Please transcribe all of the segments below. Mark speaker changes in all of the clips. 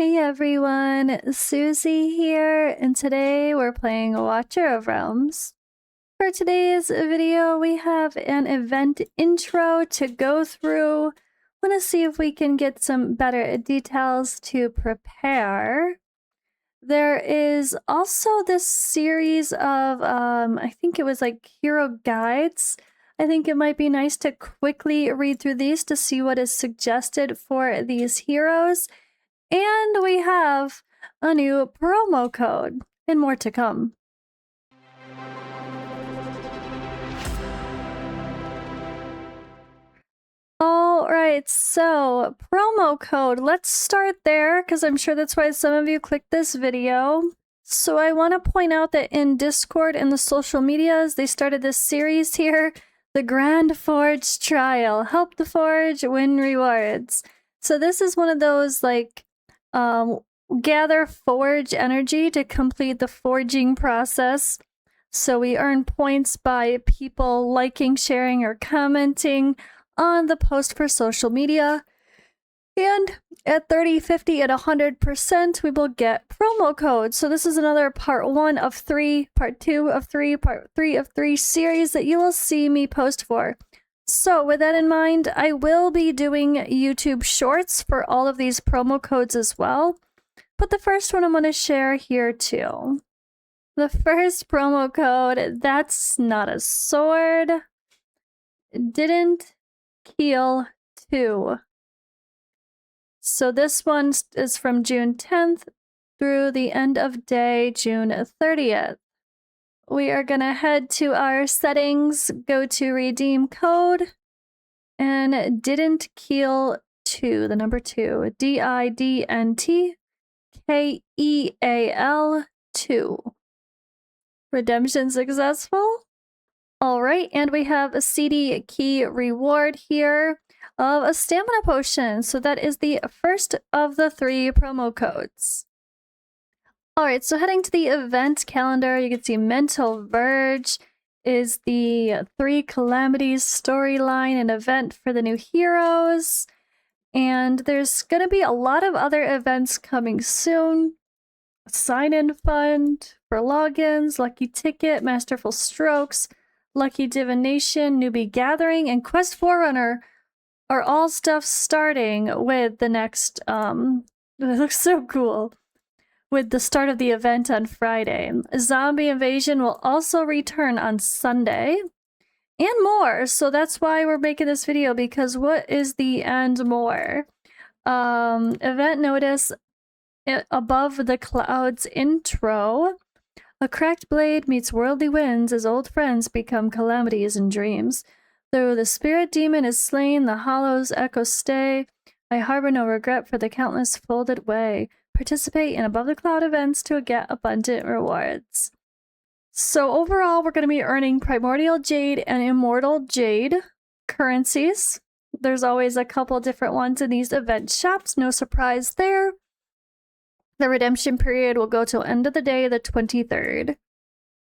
Speaker 1: Hey everyone, Suzi here, and today we're playing Watcher of Realms. For today's video, we have an event intro to go through. Want to see if we can get some better details to prepare. There is also this series of, I think it was like hero guides. I think it might be nice to quickly read through these to see what is suggested for these heroes. And we have a new promo code, and more to come. Alright, so promo code. Let's start there, because I'm sure that's why some of you clicked this video. So I want to point out that in Discord and the social medias, they started this series here, the Grand Forge Trial. Help the Forge, win rewards. So this is one of those, like, gather forge energy to complete the forging process. So we earn points by people liking, sharing, or commenting on the post for social media. And at 30, 50, and 100%, we will get promo codes. So this is another part 1 of 3, part 2 of 3, part 3 of 3 series that you will see me post for. So with that in mind, I will be doing YouTube shorts for all of these promo codes as well. But the first one I'm going to share here too. The first promo code, that's not a sword. Didn't kill 2. So this one is from June 10th through the end of day, June 30th. We are going to head to our settings, go to redeem code, and didn't kill 2, the number 2, DIDNTKEAL 2. Redemption successful. All right, and we have a CD key reward here of a stamina potion. So that is the first of the 3 promo codes. All right, so heading to the event calendar, you can see Mental Verge is the 3 Calamities storyline and event for the new heroes. And there's going to be a lot of other events coming soon. Sign-in fund for logins, Lucky Ticket, Masterful Strokes, Lucky Divination, Newbie Gathering, and Quest Forerunner are all stuff starting with the next, it looks so cool, with the start of the event on Friday. Zombie Invasion will also return on Sunday, and more. So that's why we're making this video, because what is the and more? Event notice above the clouds intro. A cracked blade meets worldly winds as old friends become calamities and dreams. Though the spirit demon is slain, the hollows echo stay. I harbor no regret for the countless folded way. Participate in above the cloud events to get abundant rewards. So overall, we're going to be earning Primordial Jade and Immortal Jade currencies. There's always a couple different ones in these event shops, no surprise there. The redemption period will go till end of the day, the 23rd.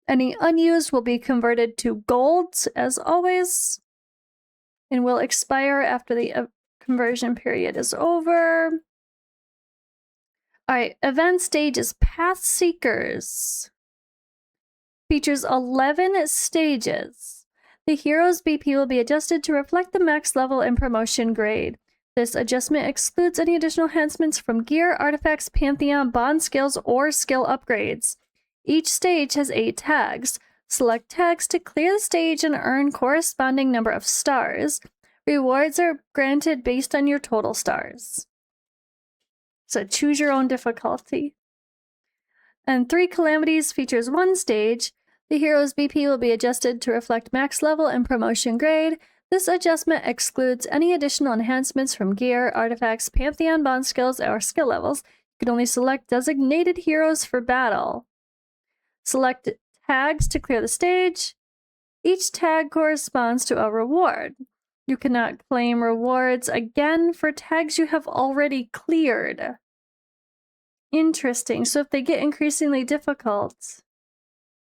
Speaker 1: Any unused will be converted to gold, as always, and will expire after the conversion period is over. Alright, event stage is Path Seekers. Features 11 stages. The hero's BP will be adjusted to reflect the max level and promotion grade. This adjustment excludes any additional enhancements from gear, artifacts, pantheon, bond skills, or skill upgrades. Each stage has 8 tags. Select tags to clear the stage and earn corresponding number of stars. Rewards are granted based on your total stars. So choose your own difficulty. And 3 Calamities features 1 stage. The hero's BP will be adjusted to reflect max level and promotion grade. This adjustment excludes any additional enhancements from gear, artifacts, pantheon, bond skills, or skill levels. You can only select designated heroes for battle. Select tags to clear the stage. Each tag corresponds to a reward. You cannot claim rewards again for tags you have already cleared. Interesting. So if they get increasingly difficult...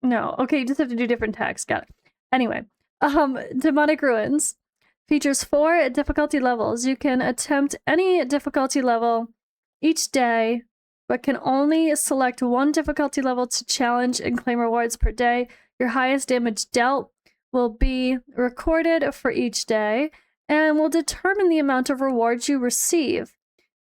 Speaker 1: No. Okay, you just have to do different tags. Got it. Anyway. Demonic Ruins features 4 difficulty levels. You can attempt any difficulty level each day but can only select one difficulty level to challenge and claim rewards per day. Your highest damage dealt will be recorded for each day and will determine the amount of rewards you receive.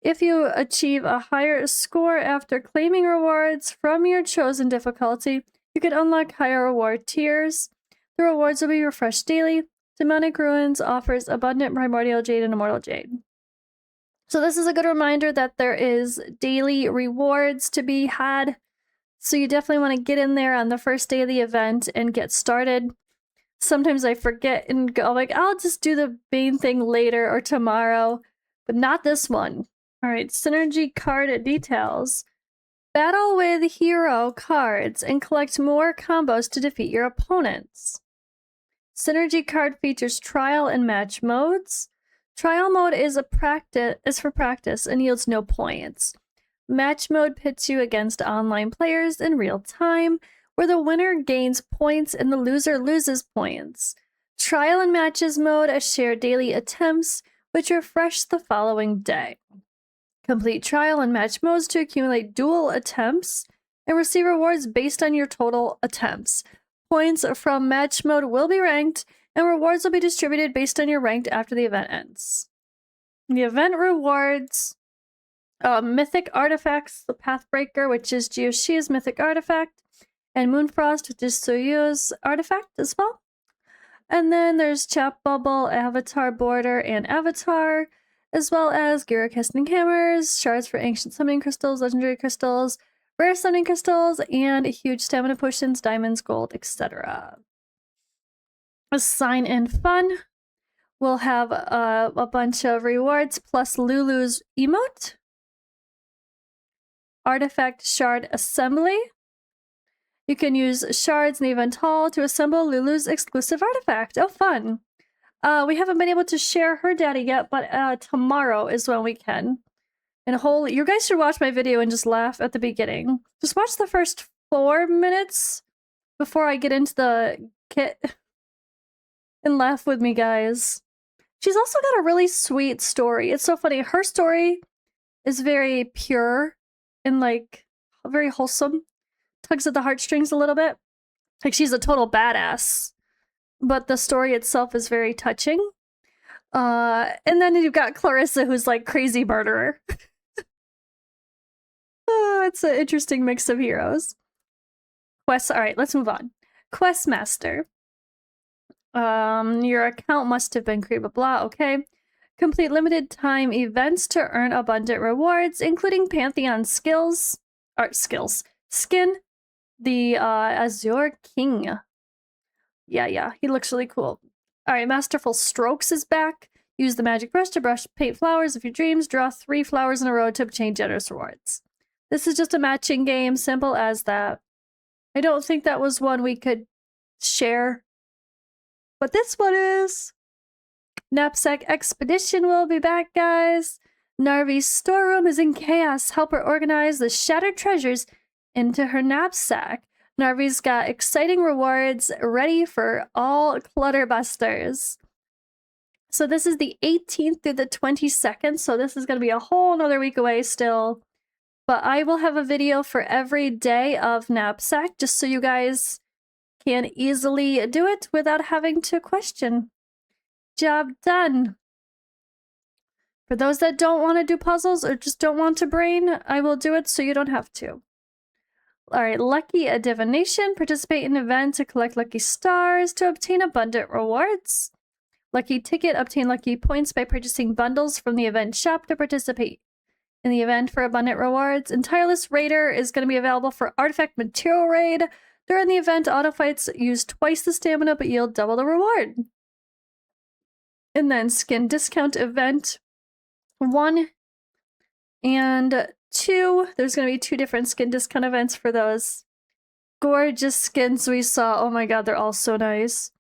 Speaker 1: If you achieve a higher score after claiming rewards from your chosen difficulty, you can unlock higher reward tiers. The rewards will be refreshed daily. Demonic Ruins offers abundant primordial jade and immortal jade. So this is a good reminder that there is daily rewards to be had. So you definitely want to get in there on the first day of the event and get started. Sometimes I forget and go like, I'll just do the main thing later or tomorrow, but not this one. All right, synergy card details. Battle with hero cards and collect more combos to defeat your opponents. Synergy card features trial and match modes. Trial mode is for practice and yields no points. Match mode pits you against online players in real time, where the winner gains points and the loser loses points. Trial and matches mode share daily attempts, which refresh the following day. Complete trial and match modes to accumulate dual attempts and receive rewards based on your total attempts. Points from match mode will be ranked, and rewards will be distributed based on your rank after the event ends. The event rewards mythic artifacts, the Pathbreaker, which is Jioshi's mythic artifact, and Moonfrost, which is Soyu's artifact as well. And then there's Chap Bubble, Avatar Border, and Avatar, as well as Gira Casting Hammers, shards for ancient summoning crystals, legendary crystals, rare summoning crystals, and huge stamina potions, diamonds, gold, etc. A sign in fun. We'll have a bunch of rewards plus Lulu's emote. Artifact shard assembly. You can use shards in the event hall to assemble Lulu's exclusive artifact. Oh, fun. We haven't been able to share her data yet, but tomorrow is when we can. And you guys should watch my video and just laugh at the beginning. Just watch the first 4 minutes before I get into the kit. And laugh with me, guys. She's also got a really sweet story. It's so funny. Her story is very pure and like very wholesome. Tugs at the heartstrings a little bit. Like she's a total badass. But the story itself is very touching. And then you've got Clarissa, who's like crazy murderer. It's an interesting mix of heroes. Alright, let's move on. Questmaster. Your account must have been created, blah, okay. Complete limited time events to earn abundant rewards, including Pantheon skin, the Azure King. Yeah, he looks really cool. Alright, Masterful Strokes is back. Use the magic brush to paint flowers of your dreams. Draw 3 flowers in a row to obtain generous rewards. This is just a matching game, simple as that. I don't think that was one we could share. But this one is. Knapsack Expedition will be back, guys. Narvi's storeroom is in chaos. Help her organize the shattered treasures into her knapsack. Narvi's got exciting rewards ready for all clutterbusters. So this is the 18th through the 22nd, so this is going to be a whole nother week away still. But I will have a video for every day of Knapsack, just so you guys can easily do it without having to question. Job done. For those that don't want to do puzzles or just don't want to brain, I will do it so you don't have to. Alright, Lucky Divination. Participate in an event to collect lucky stars to obtain abundant rewards. Lucky Ticket. Obtain lucky points by purchasing bundles from the event shop to participate in the event for abundant rewards. And Tireless Raider is going to be available for Artifact Material Raid. During the event, auto fights use twice the stamina but yield double the reward. And then Skin Discount Event 1 and 2. There's going to be 2 different skin discount events for those gorgeous skins we saw. Oh my god, they're all so nice.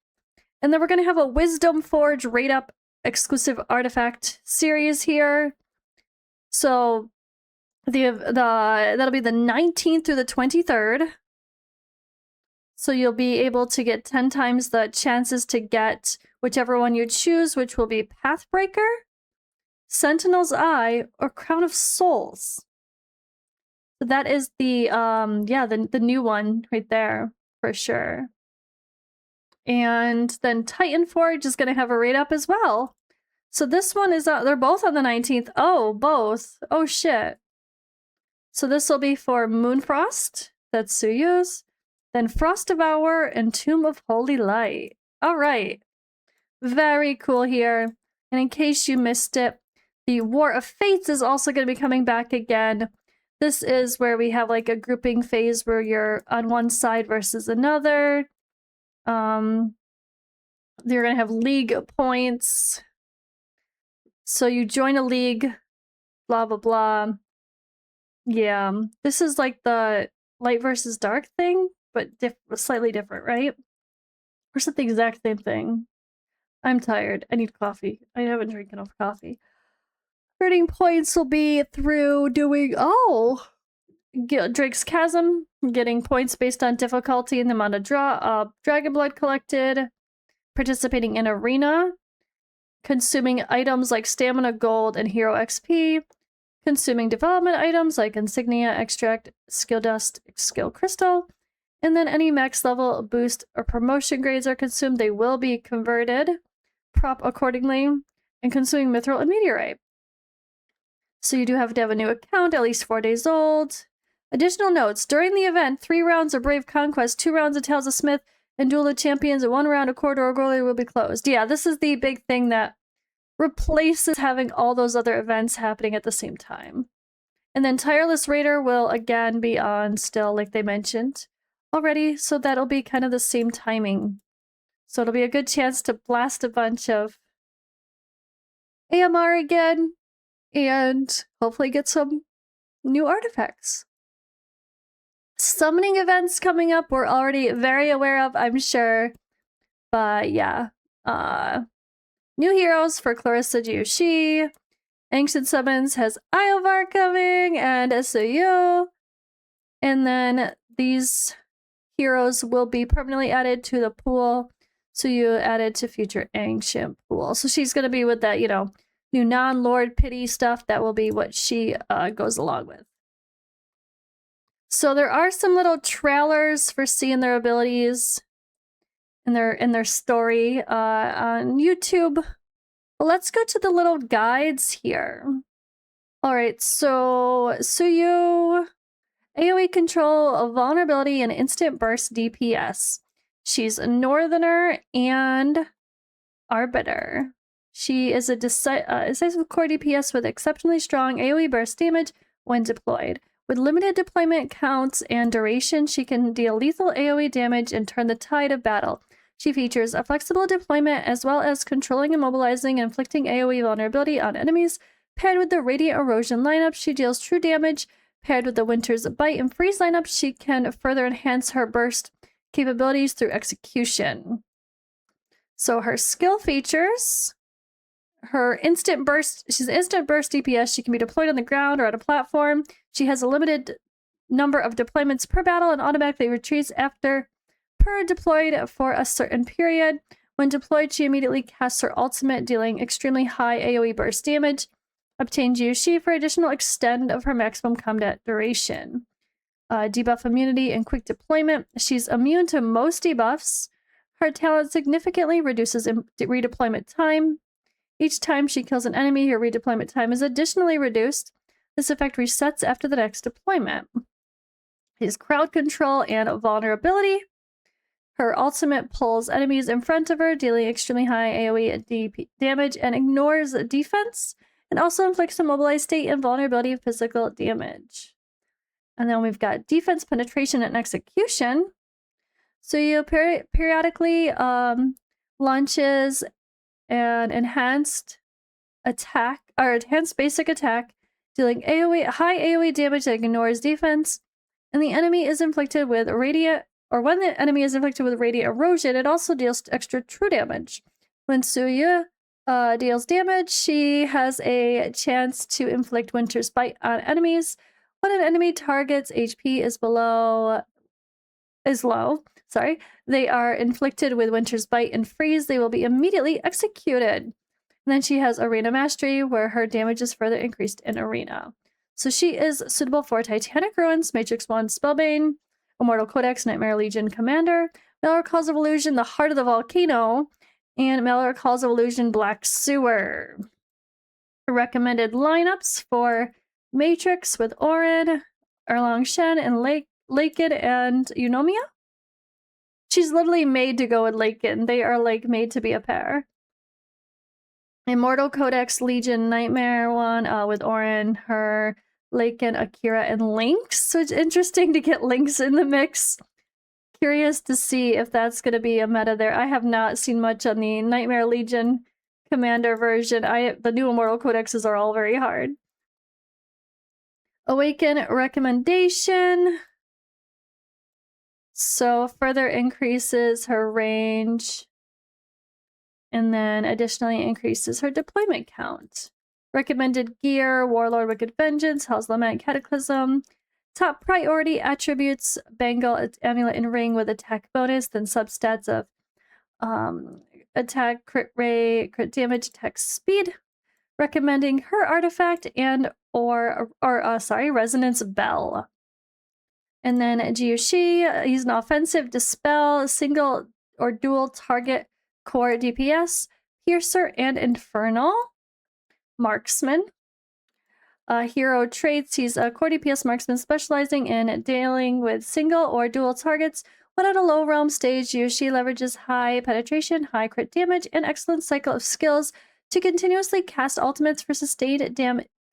Speaker 1: And then we're going to have a Wisdom Forge Raid Up exclusive artifact series here. So that'll be the 19th through the 23rd. So you'll be able to get 10 times the chances to get whichever one you choose, which will be Pathbreaker, Sentinel's Eye, or Crown of Souls. So that is the yeah, the new one right there for sure. And then Titan Forge is gonna have a rate up as well. So this one is they're both on the 19th. Oh, both. Oh shit. So this will be for Moonfrost, that's Suyu's, then Frost Devour and Tomb of Holy Light. All right. Very cool here. And in case you missed it, the War of Fates is also going to be coming back again. This is where we have like a grouping phase where you're on one side versus another. You're going to have league points. So you join a league, blah, blah, blah. Yeah, this is like the light versus dark thing, but slightly different, right? Or is it the exact same thing? I'm tired. I need coffee. I haven't drank enough coffee. Earning points will be through doing, Drake's Chasm, getting points based on difficulty and the amount of dragon blood collected, participating in arena, consuming items like stamina, gold, and hero XP, consuming development items like insignia, extract, skill dust, skill crystal, and then any max level boost or promotion grades are consumed. They will be converted, prop accordingly, and consuming mithril and meteorite. So you do have to have a new account, at least 4 days old. Additional notes. During the event, 3 rounds of Brave Conquest, 2 rounds of Tales of Smith, and Duel of Champions, and 1 round of Corridor Goalie will be closed. Yeah, this is the big thing that replaces having all those other events happening at the same time. And then Tireless Raider will again be on still, like they mentioned already, so that'll be kind of the same timing. So it'll be a good chance to blast a bunch of AMR again, and hopefully get some new artifacts. Summoning events coming up, we're already very aware of, I'm sure. But yeah, new heroes for Clarissa Jiushi. Ancient Summons has Iovar coming and SOU. And then these heroes will be permanently added to the pool. So you added to future Ancient pool. So she's going to be with that, you know, new non-Lord Pity stuff. That will be what she goes along with. So there are some little trailers for seeing their abilities and their story on YouTube. But let's go to the little guides here. All right, so Suyu, AoE control of vulnerability and instant burst DPS. She's a Northerner and Arbiter. She is a decisive core DPS with exceptionally strong AoE burst damage when deployed. With limited deployment counts and duration, she can deal lethal AoE damage and turn the tide of battle. She features a flexible deployment as well as controlling, immobilizing, and inflicting AoE vulnerability on enemies. Paired with the Radiant Erosion lineup, she deals true damage. Paired with the Winter's Bite and Freeze lineup, she can further enhance her burst capabilities through execution. So her skill features... Her instant burst, she's instant burst DPS. She can be deployed on the ground or at a platform. She has a limited number of deployments per battle and automatically retreats after per deployed for a certain period. When deployed, she immediately casts her ultimate, dealing extremely high AoE burst damage. Obtain Jiushi for additional extend of her maximum combat duration. Debuff immunity and quick deployment. She's immune to most debuffs. Her talent significantly reduces redeployment time. Each time she kills an enemy, her redeployment time is additionally reduced. This effect resets after the next deployment. His crowd control and vulnerability. Her ultimate pulls enemies in front of her, dealing extremely high AoE damage and ignores defense, and also inflicts immobilized state and vulnerability of physical damage. And then we've got defense, penetration, and execution. So you periodically launches an enhanced attack, or enhanced basic attack, dealing high AoE damage that ignores defense, and the enemy is inflicted with radiant, or when the enemy is inflicted with radiant erosion, it also deals extra true damage. When Suyu deals damage, she has a chance to inflict Winter's Bite on enemies. When an enemy target's HP is low, they are inflicted with Winter's Bite and Freeze. They will be immediately executed. And then she has Arena Mastery, where her damage is further increased in Arena. So she is suitable for Titanic Ruins, Matrix 1 Spellbane, Immortal Codex, Nightmare Legion Commander, Malware Calls of Illusion, The Heart of the Volcano, and Malware Calls of Illusion Black Sewer. Recommended lineups for Matrix with Orin, Erlang Shen, and Lakin and Eunomia. She's literally made to go with Lakin. They are like made to be a pair. Immortal Codex Legion Nightmare one with Orin, her, Lakin, Akira, and Lynx. So it's interesting to get Lynx in the mix. Curious to see if that's going to be a meta there. I have not seen much on the Nightmare Legion Commander version. The new Immortal Codexes are all very hard. Awaken recommendation. So further increases her range. And then additionally increases her deployment count. Recommended gear, Warlord, Wicked Vengeance, Hell's Lament, Cataclysm. Top priority attributes, Bangle, Amulet, and Ring with attack bonus, then substats of attack, crit rate, crit damage, attack speed. Recommending her artifact and Resonance Bell. And then Jiushi, he's an offensive dispel, single or dual target core DPS, piercer, and infernal. Marksman. Hero traits, he's a core DPS marksman specializing in dealing with single or dual targets. When at a low realm stage, Jiushi leverages high penetration, high crit damage, and excellent cycle of skills to continuously cast ultimates for sustained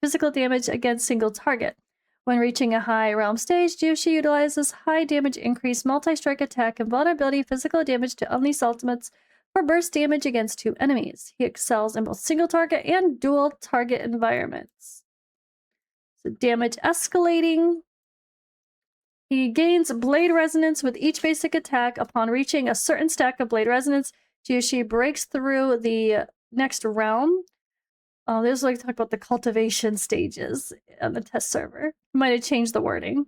Speaker 1: physical damage against single target. When reaching a high realm stage, Jiushi utilizes high damage increase, multi-strike attack, and vulnerability physical damage to unleash ultimates for burst damage against 2 enemies. He excels in both single target and dual target environments. So damage escalating. He gains Blade Resonance with each basic attack. Upon reaching a certain stack of Blade Resonance, Jiushi breaks through the next realm. There's like talk about the cultivation stages on the test server. Might have changed the wording.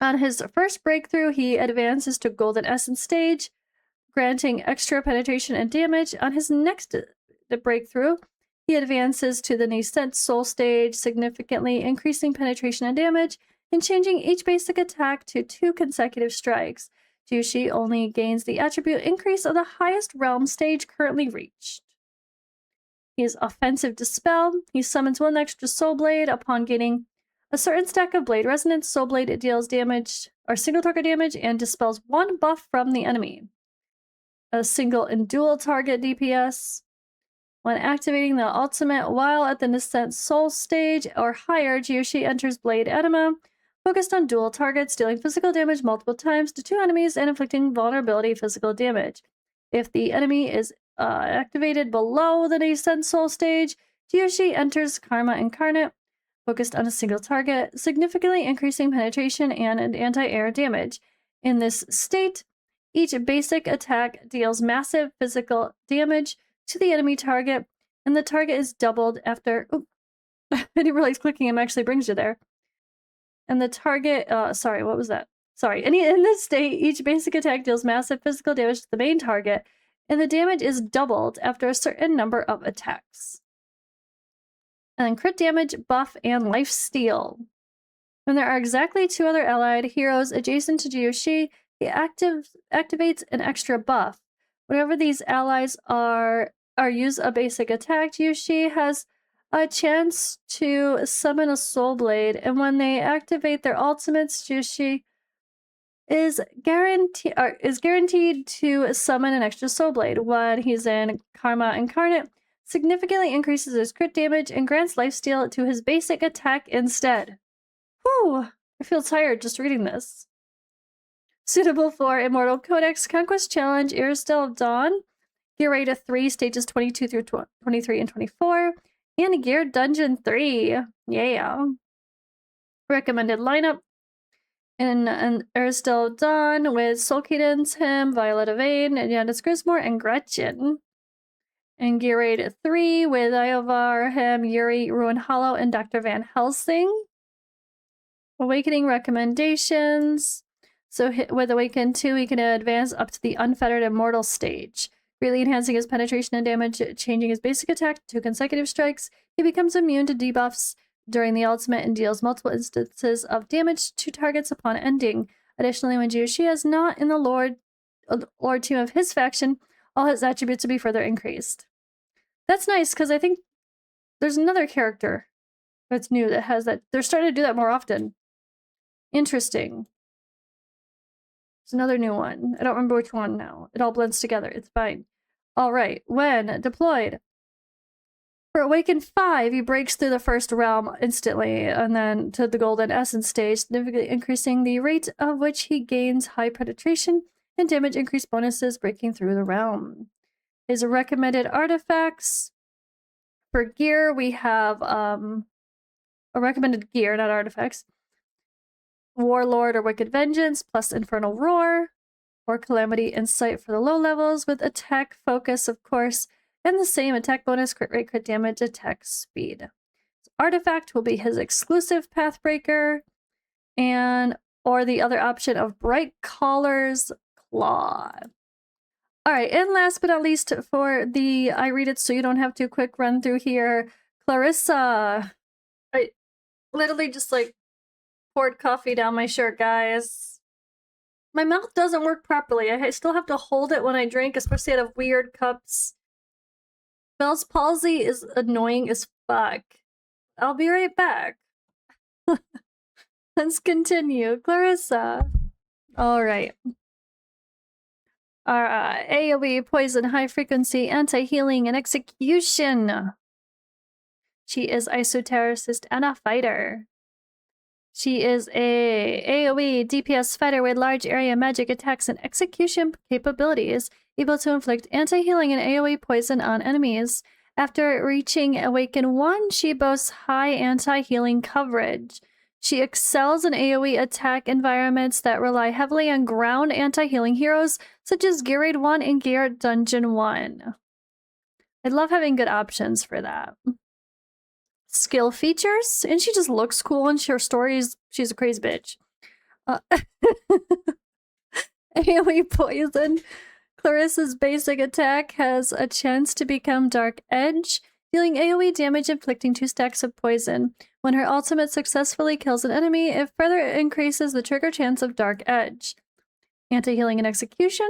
Speaker 1: On his first breakthrough, he advances to Golden Essence stage, granting extra penetration and damage. On his next breakthrough, he advances to the Nascent Soul stage, significantly increasing penetration and damage, and changing each basic attack to 2 consecutive strikes. Jiushi only gains the attribute increase of the highest realm stage currently reached. He is offensive dispel. He summons 1 extra Soul Blade upon gaining a certain stack of Blade Resonance. Soul Blade deals damage or single target damage and dispels 1 buff from the enemy. A single and dual target DPS. When activating the ultimate while at the Nascent Soul stage or higher, Jiushi enters Blade Enema, focused on dual targets, dealing physical damage multiple times to 2 enemies and inflicting vulnerability physical damage. If the enemy is activated below the Nascent Soul stage, Jiushi enters Karma Incarnate, focused on a single target, significantly increasing penetration and anti-air damage. In this state, each basic attack deals massive physical damage to the enemy target, and the target is doubled after... Oop, I didn't realize clicking him actually brings you there. And the target... sorry, what was that? Sorry. In this state, each basic attack deals massive physical damage to the main target, and the damage is doubled after a certain number of attacks. And then crit damage, buff, and lifesteal. When there are exactly 2 other allied heroes adjacent to Jiushi, he activates an extra buff. Whenever these allies use a basic attack, Jiushi has a chance to summon a Soul Blade, and when they activate their ultimates, Jiushi is guaranteed to summon an extra Soul Blade. When he's in Karma Incarnate, significantly increases his crit damage and grants lifesteal to his basic attack instead. Whew, I feel tired just reading this. Suitable for Immortal Codex, Conquest Challenge, Irisdale of Dawn, Gear Rate of 3, Stages 22 through 23 and 24, and Gear Dungeon 3. Yeah. Recommended lineup in Irisdale of Dawn with Soul Cadence, him, Violet of Vane, Yandis Grismore, and Gretchen. And Gear Rate of 3 with Iovar, him, Yuri, Ruin Hollow, and Dr. Van Helsing. Awakening recommendations. So with Awaken 2, he can advance up to the Unfettered Immortal stage, greatly enhancing his penetration and damage, changing his basic attack to 2 consecutive strikes. He becomes immune to debuffs during the ultimate and deals multiple instances of damage to targets upon ending. Additionally, when Jiushi is not in the Lord team of his faction, all his attributes will be further increased. That's nice, because I think there's another character that's new that has that. They're starting to do that more often. Interesting. There's another new one. I don't remember which one now. It all blends together. It's fine. All right. When deployed. For Awakened 5, he breaks through the first realm instantly, and then to the Golden Essence stage, significantly increasing the rate of which he gains high penetration and damage increase bonuses breaking through the realm. His recommended artifacts. For gear, we have a recommended gear, not artifacts. Warlord or Wicked Vengeance, plus Infernal Roar, or Calamity Insight for the low levels, with attack focus, of course, and the same attack bonus, crit rate, crit damage, attack speed. Artifact will be his exclusive Pathbreaker, or the other option of Bright Collar's Claw. Alright, and last but not least for the I read it so you don't have to quick run through here, Clarissa. I literally just like poured coffee down my shirt, guys. My mouth doesn't work properly. I still have to hold it when I drink, especially out of weird cups. Bell's palsy is annoying as fuck. I'll be right back. Let's continue. Clarissa. Alright. AoE, poison, high frequency, anti-healing, and execution. She is Isoterrorist and a fighter. She is a AoE DPS fighter with large area magic attacks and execution capabilities, able to inflict anti-healing and AoE poison on enemies. After reaching Awaken 1, she boasts high anti-healing coverage. She excels in AoE attack environments that rely heavily on ground anti-healing heroes, such as Gear Raid 1 and Gear Dungeon 1. I love having good options for that. Skill features, and she just looks cool, and her stories, she's a crazy bitch. AoE poison. Clarissa's basic attack has a chance to become Dark Edge, dealing AoE damage, inflicting 2 stacks of poison. When her ultimate successfully kills an enemy, it further increases the trigger chance of Dark Edge. Anti-healing and execution.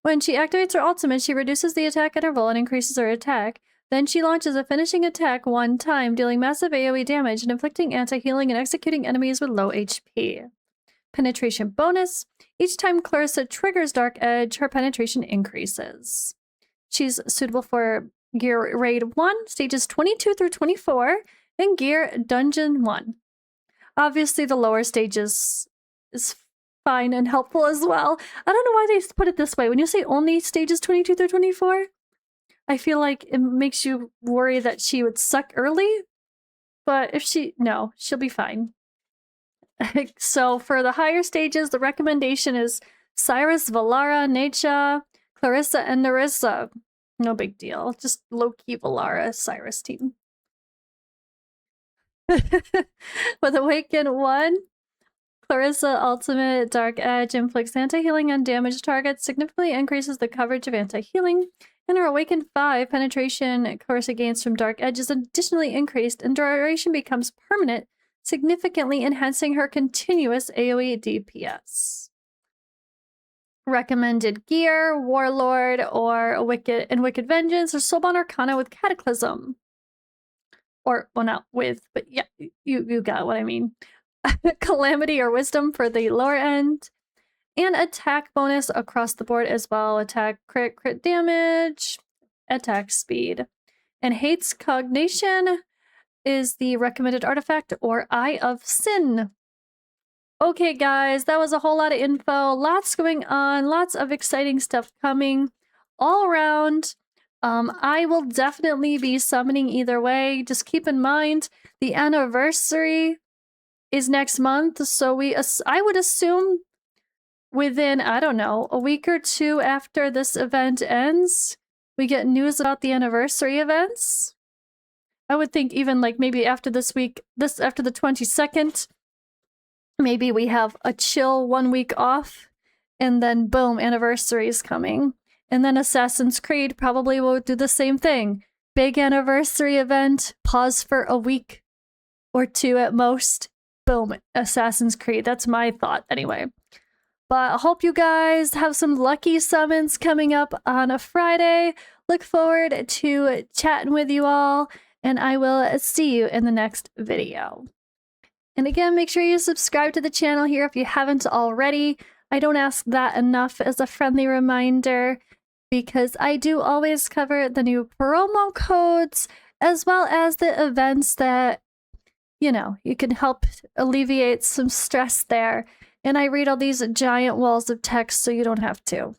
Speaker 1: When she activates her ultimate, she reduces the attack interval and increases her attack. Then she launches a finishing attack 1 time, dealing massive AoE damage and inflicting anti-healing and executing enemies with low HP. Penetration bonus. Each time Clarissa triggers Dark Edge, her penetration increases. She's suitable for Gear Raid 1, stages 22 through 24, and Gear Dungeon 1. Obviously, the lower stages is fine and helpful as well. I don't know why they put it this way. When you say only stages 22 through 24, I feel like it makes you worry that she would suck early. But if no, she'll be fine. So for the higher stages, the recommendation is Cyrus, Valara, Necha, Clarissa, and Nerissa. No big deal. Just low-key Valara, Cyrus team. With Awaken 1, Clarissa Ultimate Dark Edge inflicts anti-healing on damaged targets, significantly increases the coverage of anti-healing. In her Awaken 5, penetration Clarissa gains from Dark Edge is additionally increased, and duration becomes permanent, significantly enhancing her continuous AoE DPS. Recommended gear, Warlord, or Wicked Vengeance, or Soulbound Arcana with Cataclysm. Or, well, not with, but yeah, you got what I mean. Calamity or Wisdom for the lower end. And attack bonus across the board as well. Attack, crit damage, attack speed. And Hate's Cognition is the recommended artifact, or Eye of Sin. Okay, guys, that was a whole lot of info. Lots going on, lots of exciting stuff coming all around. I will definitely be summoning either way. Just keep in mind, the anniversary is next month, so I would assume within, I don't know, a week or 2 after this event ends, we get news about the anniversary events. I would think even like maybe after this week, after the 22nd, maybe we have a chill 1 week off, and then boom, anniversary is coming. And then Assassin's Creed probably will do the same thing. Big anniversary event, pause for a week, or 2 at most. Boom, Assassin's Creed. That's my thought anyway. But I hope you guys have some lucky summons coming up on a Friday. Look forward to chatting with you all, and I will see you in the next video. And again, make sure you subscribe to the channel here if you haven't already. I don't ask that enough as a friendly reminder, because I do always cover the new promo codes as well as the events that, you know, you can help alleviate some stress there. And I read all these giant walls of text so you don't have to.